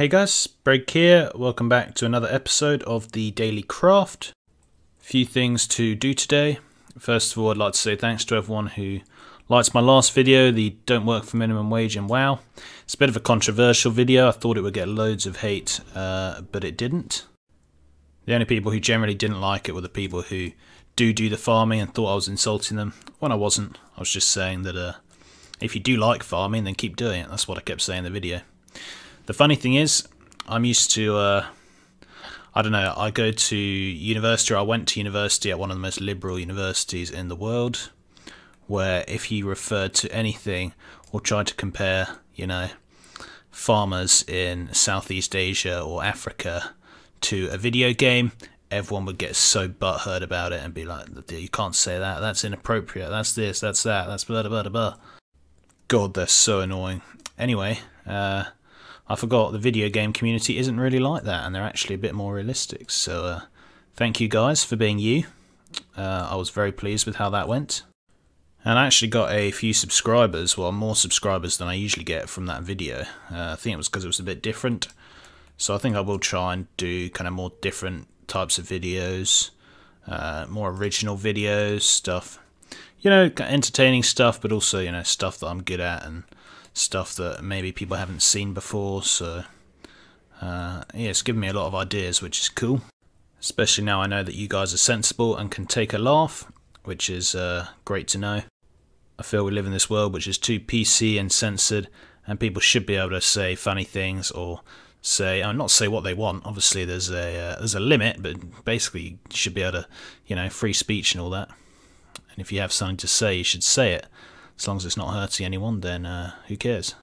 Hey guys, Breg here. Welcome back to another episode of the Daily Craft. Few things to do today. First of all, I'd like to say thanks to everyone who liked my last video, the Don't Work for Minimum Wage in WoW. It's a bit of a controversial video. I thought it would get loads of hate, but it didn't. The only people who generally didn't like it were the people who do the farming and thought I was insulting them, when I wasn't. I was just saying that if you do like farming, then keep doing it. That's what I kept saying in the video. The funny thing is, I'm used to, I don't know, I go to university, or I went to university at one of the most liberal universities in the world, where if you referred to anything or tried to compare, you know, farmers in Southeast Asia or Africa to a video game, everyone would get so butthurt about it and be like, you can't say that, that's inappropriate, that's this, that's that, that's blah blah blah blah. God, they're so annoying. Anyway, I forgot the video game community isn't really like that, and they're actually a bit more realistic. So thank you guys for being you. I was very pleased with how that went. And I actually got a few subscribers, well, more subscribers than I usually get from that video. I think it was because it was a bit different. So I think I will try and do kind of more different types of videos, more original videos, stuff, you know, entertaining stuff, but also, you know, stuff that I'm good at and stuff that maybe people haven't seen before. So yeah, it's given me a lot of ideas, which is cool, especially now I know that you guys are sensible and can take a laugh, which is great to know. I feel we live in this world which is too PC and censored, and people should be able to say funny things or say, not say what they want. Obviously there's a limit, but basically you should be able to, you know, free speech and all that. And if you have something to say, you should say it. As long as it's not hurting anyone, then who cares?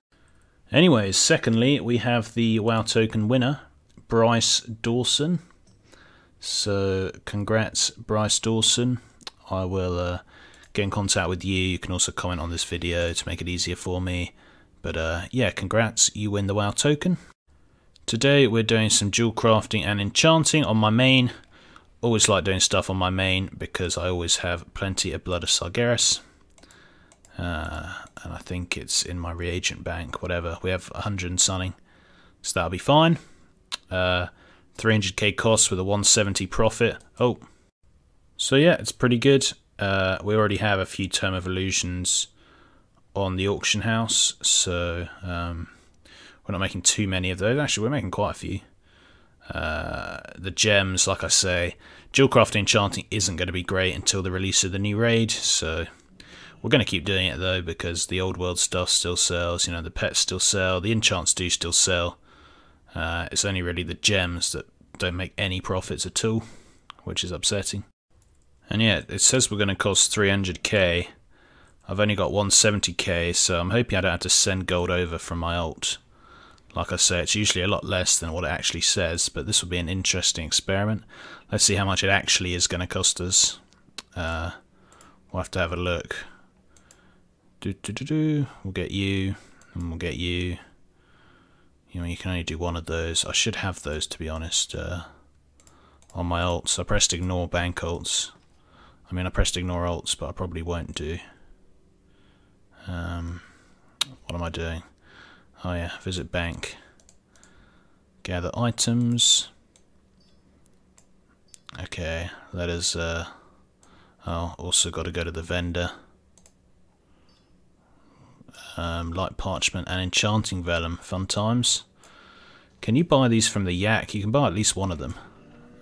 Anyways, secondly, we have the WoW token winner, Bryce Dawson. So, congrats, Bryce Dawson. I will get in contact with you. You can also comment on this video to make it easier for me. But yeah, congrats, you win the WoW token. Today we're doing some Jewelcrafting and Enchanting on my main. Always like doing stuff on my main because I always have plenty of Blood of Sargeras. And I think it's in my reagent bank, whatever. We have 100 and something, so that'll be fine. 300k cost with a 170 profit. Oh, so yeah, it's pretty good. We already have a few Tome of Illusions on the auction house, so we're not making too many of those. Actually, we're making quite a few. The gems, like I say, Jewelcrafting Enchanting isn't going to be great until the release of the new raid, so we're going to keep doing it though, because the old world stuff still sells, you know, the pets still sell, the enchants do still sell. It's only really the gems that don't make any profits at all, which is upsetting. And yeah, it says we're going to cost 300k. I've only got 170k, so I'm hoping I don't have to send gold over from my alt. Like I say, it's usually a lot less than what it actually says, but this will be an interesting experiment. Let's see how much it actually is going to cost us. We'll have to have a look. We'll get you, and we'll get you. You know, you can only do one of those. I should have those, to be honest, on my alts. I pressed ignore bank alts. I mean, I pressed ignore alts, but I probably won't do. What am I doing? Oh yeah, visit bank. Gather items. Okay, let us, also got to go to the vendor. Light parchment and enchanting vellum, fun times. Can you buy these from the yak? You can buy at least one of them.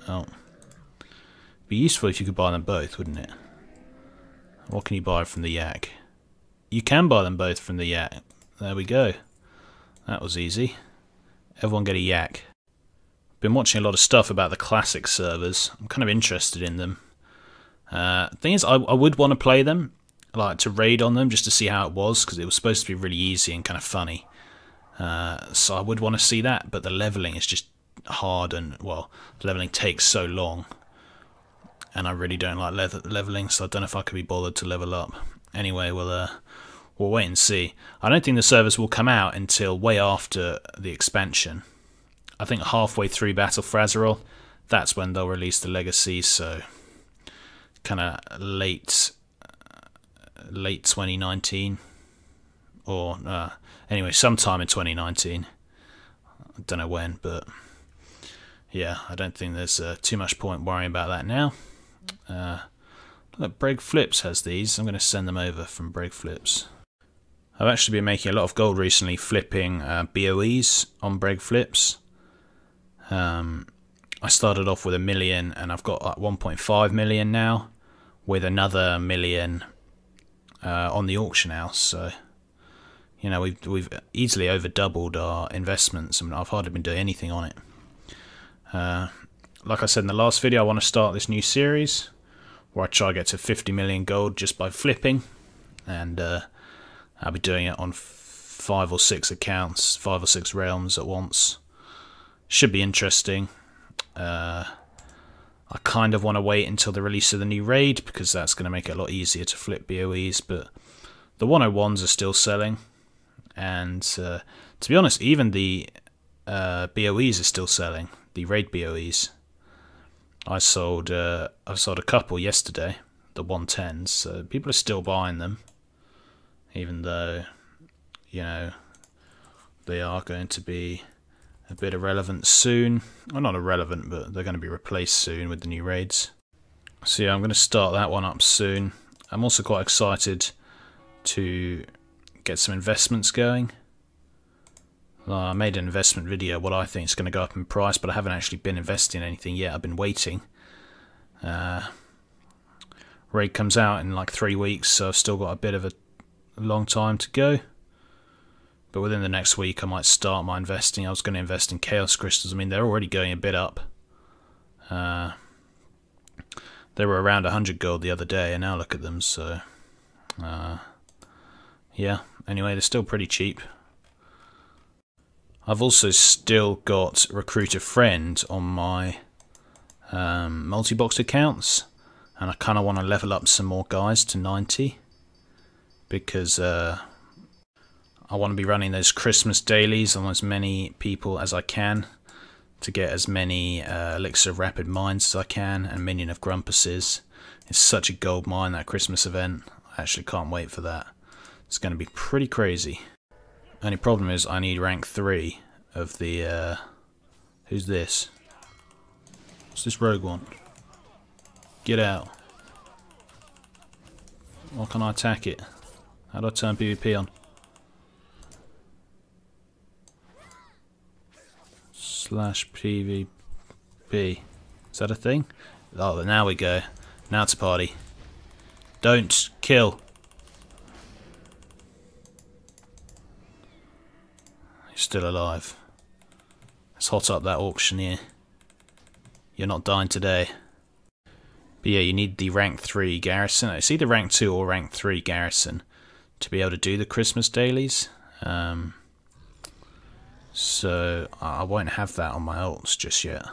Oh, be useful if you could buy them both, wouldn't it? What can you buy from the yak? You can buy them both from the yak. There we go. That was easy. Everyone get a yak. Been watching a lot of stuff about the classic servers. I'm kind of interested in them. Thing is, I would want to play them, like to raid on them just to see how it was, because it was supposed to be really easy and kind of funny. So I would want to see that, but the leveling is just hard, and well, the leveling takes so long, and I really don't like leveling, so I don't know if I could be bothered to level up. Anyway, we'll wait and see. I don't think the servers will come out until way after the expansion. I think halfway through Battle for Azeroth, that's when they'll release the Legacy, so kind of late 2019, or anyway, sometime in 2019. I don't know when, but yeah, I don't think there's too much point worrying about that now. Look, BregVids has these. I'm going to send them over from BregVids. I've actually been making a lot of gold recently flipping BOEs on BregVids. I started off with 1 million and I've got like 1.5 million now, with another 1 million on the auction house. So, you know, we've easily over doubled our investments. I mean, I've hardly been doing anything on it. Like I said in the last video, I want to start this new series where I try to get to 50 million gold just by flipping, and I'll be doing it on 5 or 6 accounts, 5 or 6 realms at once. Should be interesting. I kind of want to wait until the release of the new raid, because that's going to make it a lot easier to flip BOEs, but the 101s are still selling, and to be honest, even the BOEs are still selling, the raid BOEs. I sold a couple yesterday, the 110s, so people are still buying them, even though, you know, they are going to be a bit irrelevant soon. Well, not irrelevant, but they're going to be replaced soon with the new raids. So yeah, I'm going to start that one up soon. I'm also quite excited to get some investments going. I made an investment video, what I think is going to go up in price, but I haven't actually been investing in anything yet. I've been waiting. Raid comes out in like 3 weeks, so I've still got a bit of a long time to go. But within the next week I might start my investing. I was going to invest in Chaos Crystals. I mean, they're already going a bit up. They were around 100 gold the other day, and now look at them, so yeah, anyway, they're still pretty cheap. I've also still got Recruit a Friend on my multi-boxed accounts, and I kind of want to level up some more guys to 90, because I want to be running those Christmas dailies on as many people as I can to get as many Elixir of Rapid Minds as I can, and Minion of Grumpuses. It's such a gold mine, that Christmas event. I actually can't wait for that. It's going to be pretty crazy. Only problem is I need rank 3 of the who's this? What's this rogue one? Get out. Why can't I attack it? How do I turn PvP on? /PvP. Is that a thing? Oh, now we go. Now it's a party. Don't kill. He's still alive. Let's hot up that auctioneer. You're not dying today. But yeah, you need the rank 3 garrison. It's either rank 2 or rank 3 garrison to be able to do the Christmas dailies. So I won't have that on my ults just yet.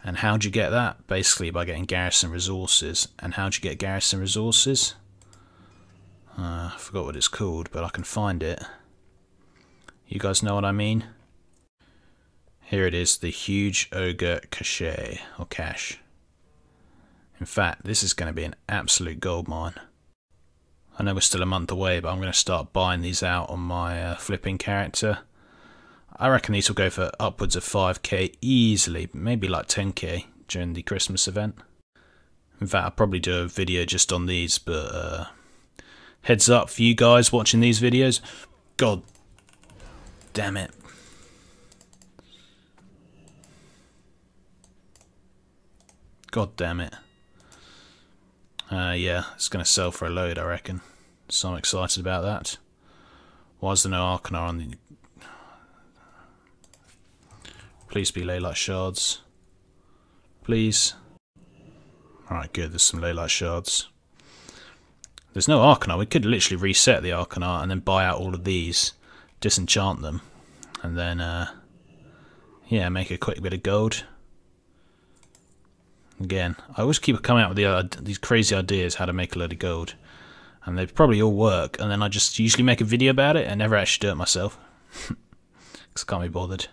And how'd you get that? Basically by getting garrison resources. And how'd you get garrison resources? I forgot what it's called, but I can find it. You guys know what I mean? Here it is, the huge ogre cache, or cache. In fact, this is going to be an absolute gold mine. I know we're still a month away, but I'm going to start buying these out on my flipping character. I reckon these will go for upwards of 5k easily, maybe like 10k during the Christmas event. In fact, I'll probably do a video just on these, but heads up for you guys watching these videos. God damn it. God damn it. Yeah, it's going to sell for a load, I reckon. So I'm excited about that. Why is there no Arcana on the... Please be Leylight Shards. Please. Alright, good, there's some Leylight Shards. There's no Arcana. We could literally reset the Arcana and then buy out all of these, disenchant them, and then, yeah, make a quick bit of gold. Again, I always keep coming out with these crazy ideas how to make a load of gold, and they probably all work, and then I just usually make a video about it and never actually do it myself, because I can't be bothered.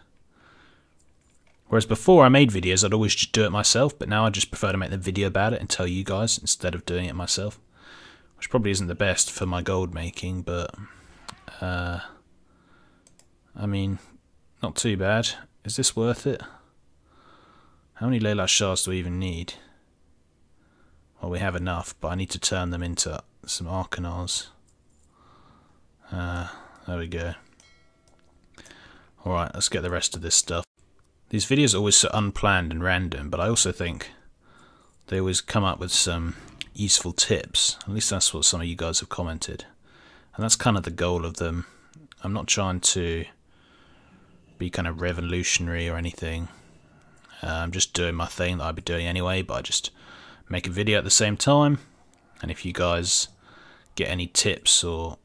Whereas before I made videos, I'd always just do it myself, but now I just prefer to make the video about it and tell you guys instead of doing it myself, which probably isn't the best for my gold making, but I mean, Not too bad. Is this worth it? How many Leylight shards do we even need? Well, we have enough, but I need to turn them into some Arcanars. There we go. Alright, let's get the rest of this stuff. These videos are always so unplanned and random, but I also think they always come up with some useful tips. At least that's what some of you guys have commented. And that's kind of the goal of them. I'm not trying to be kind of revolutionary or anything. I'm just doing my thing that I'd be doing anyway, but I just make a video at the same time. And if you guys get any tips or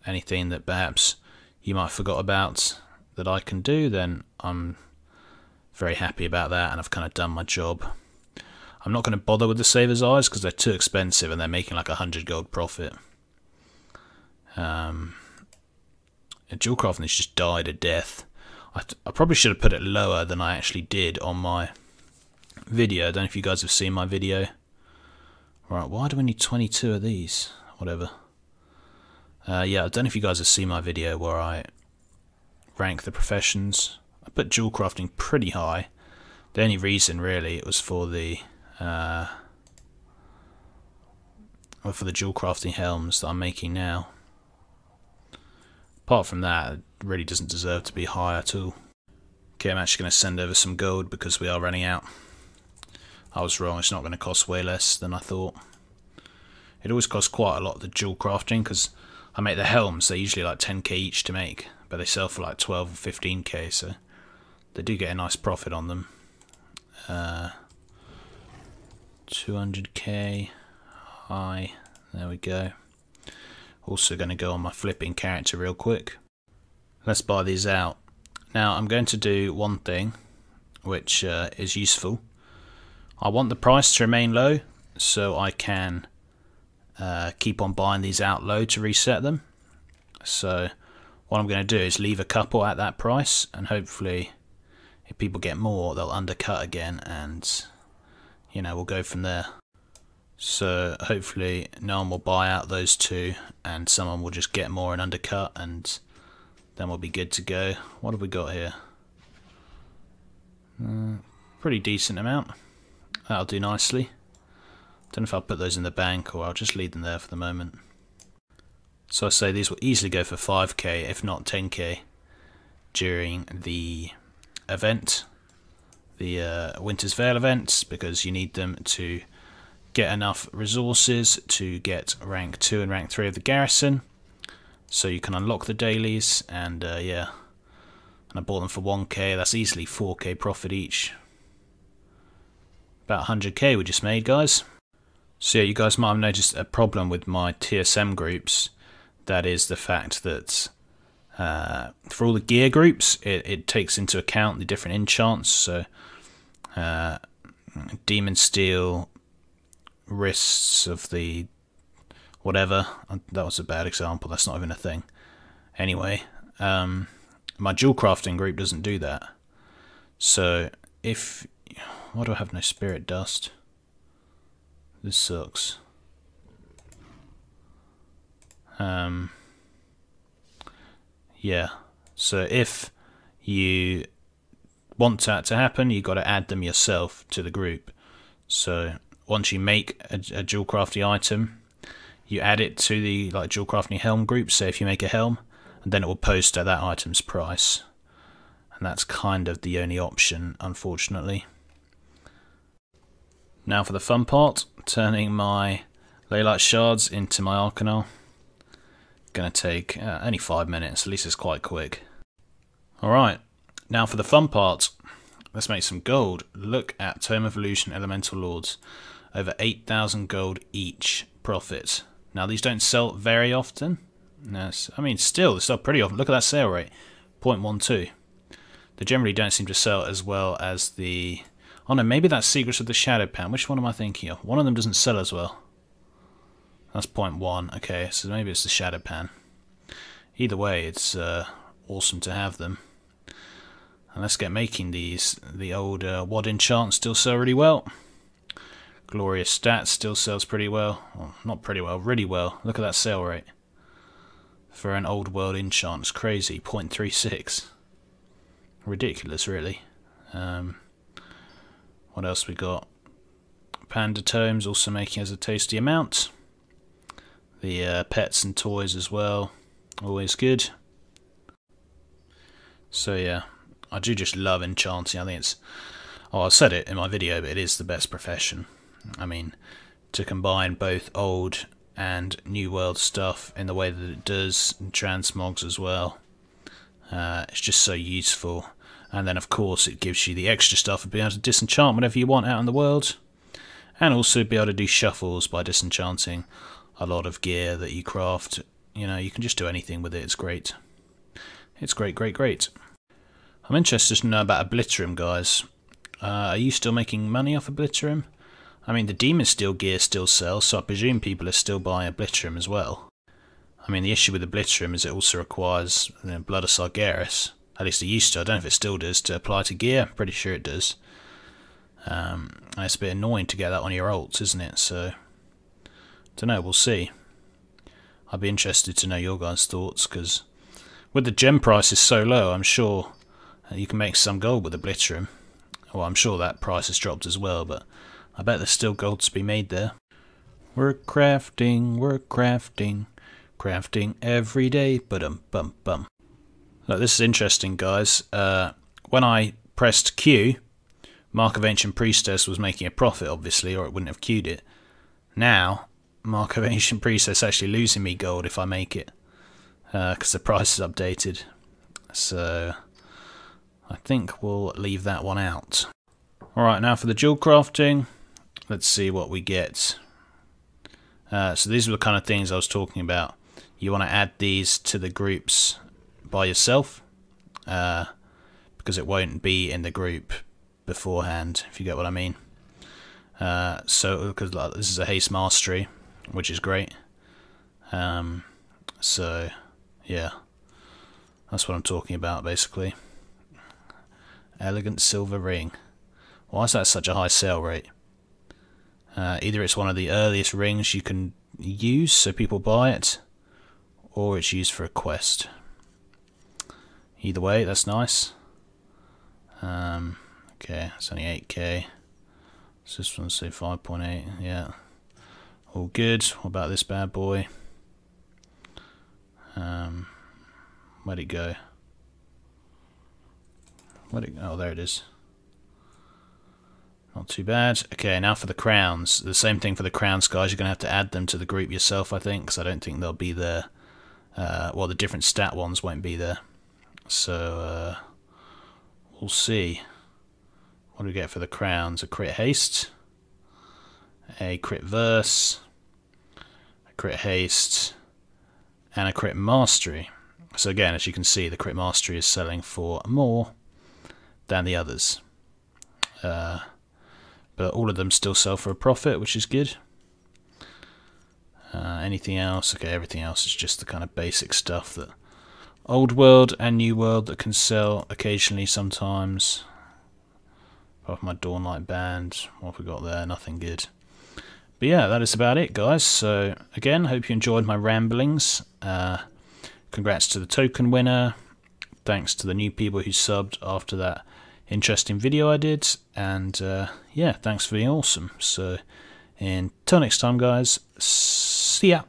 anything that perhaps you might have forgot about that I can do, then I'm very happy about that, and I've kind of done my job. I'm not going to bother with the Saver's Eyes because they're too expensive and they're making like 100 gold profit. Jewelcrafting has just died a death. I probably should have put it lower than I actually did on my video. I don't know if you guys have seen my video. Right, why do we need 22 of these? Whatever. Yeah, I don't know if you guys have seen my video where I rank the professions. I put Jewelcrafting pretty high. The only reason really it was for the Jewelcrafting helms that I'm making now. Apart from that, it really doesn't deserve to be high at all. Okay, I'm actually going to send over some gold because we are running out. I was wrong, it's not going to cost way less than I thought. It always costs quite a lot, the Jewelcrafting, because I make the helms, they're usually like 10k each to make, but they sell for like 12 or 15k, so they do get a nice profit on them. 200k high, there we go. Also going to go on my flipping character real quick. Let's buy these out. Now I'm going to do one thing which is useful. I want the price to remain low so I can keep on buying these out low to reset them. So what I'm going to do is leave a couple at that price, and hopefully if people get more they'll undercut again, and you know, we'll go from there. So hopefully no one will buy out those two and someone will just get more and undercut, and then we'll be good to go. What have we got here? Pretty decent amount. That'll do nicely. Don't know if I'll put those in the bank or I'll just leave them there for the moment. So I say these will easily go for 5k if not 10k during the event, the Winter's Veil events, because you need them to get enough resources to get rank 2 and rank 3 of the garrison, so you can unlock the dailies. And yeah, and I bought them for 1k. That's easily 4k profit each. About 100k we just made, guys. So yeah, you guys might have noticed a problem with my TSM groups. That is the fact that for all the gear groups it takes into account the different enchants. So Demon Steel, wrists of the whatever, that was a bad example, that's not even a thing. Anyway, my Jewelcrafting group doesn't do that. So if, why do I have no spirit dust? This sucks. Yeah, so if you want that to happen, you've got to add them yourself to the group. So once you make a Jewelcrafting item, you add it to the Jewelcrafting helm group. So if you make a helm, and then it will post at that item's price, and that's kind of the only option, unfortunately. Now for the fun part, turning my Leylight shards into my Arcanar. Gonna take only 5 minutes, at least it's quite quick. Alright, now for the fun part, let's make some gold. Look at Tome of Illusion Elemental Lords. Over 8,000 gold each profit. Now these don't sell very often. Yes, I mean still, they sell pretty often. Look at that sale rate, 0.12. They generally don't seem to sell as well as the... Oh no, maybe that's Secrets of the Shadow Pan. Which one am I thinking of? One of them doesn't sell as well. That's 0.1. Okay, so maybe it's the Shadow Pan. Either way, it's awesome to have them. And let's get making these. The old WOD enchants still sell really well. Glorious Stats still sells pretty well. Well, not pretty well, really well. Look at that sale rate. For an old world enchant, it's crazy, 0.36. ridiculous, really. What else we got? Panda tomes also making us a tasty amount. The pets and toys as well, always good. So yeah, I do just love enchanting. I think it's, oh, I said it in my video, but it is the best profession. I mean, to combine both old and new world stuff in the way that it does, and transmogs as well, it's just so useful. And then of course it gives you the extra stuff of being able to disenchant whatever you want out in the world, and also be able to do shuffles by disenchanting a lot of gear that you craft. You know, you can just do anything with it. It's great. It's great, great, great. I'm interested to know about Obliterum, guys. Are you still making money off Obliterum? I mean, the Demon Steel gear still sells, so I presume people are still buying Obliterum as well. I mean, the issue with Obliterum is it also requires Blood of Sargeras. At least it used to. I don't know if it still does to apply to gear. I'm pretty sure it does. It's a bit annoying to get that on your ults, isn't it? So, don't know. We'll see. I'd be interested to know your guys' thoughts, because with the gem prices so low, I'm sure you can make some gold with Obliterum. Well, I'm sure that price has dropped as well, but I bet there's still gold to be made there. We're crafting, crafting every day, bum. Look, this is interesting, guys. When I pressed Q, Mark of Ancient Priestess was making a profit, obviously, or it wouldn't have queued it. Now, Mark of Ancient Priestess actually losing me gold if I make it, because the price is updated. So I think we'll leave that one out. Alright, now for the Jewelcrafting. Let's see what we get. So these are the kind of things I was talking about. You want to add these to the groups by yourself, because it won't be in the group beforehand, if you get what I mean. So, because like, this is a haste mastery, which is great. So, yeah, that's what I'm talking about, basically. Elegant silver ring. Why is that such a high sale rate? Either it's one of the earliest rings you can use, so people buy it, or it's used for a quest. Either way, that's nice. Okay, it's only 8k. So this one's say 5.8. Yeah, all good. What about this bad boy? Where'd it go? Oh, there it is. Not too bad. Okay, now for the crowns. The same thing for the crowns, guys. You're going to have to add them to the group yourself, I think, because I don't think they'll be there. Well, the different stat ones won't be there. So, we'll see. What do we get for the crowns? A crit haste, a crit verse, a crit haste, and a crit mastery. So again, as you can see, the crit mastery is selling for more than the others. But all of them still sell for a profit, which is good. Anything else? Okay, everything else is just the kind of basic stuff that old world and new world that can sell occasionally sometimes. Apart from my Dawnlight band, what have we got there? Nothing good. But yeah, that is about it, guys. So again, hope you enjoyed my ramblings. Congrats to the token winner. Thanks to the new people who subbed after that interesting video I did. And yeah, thanks for being awesome. So until next time, guys, see ya.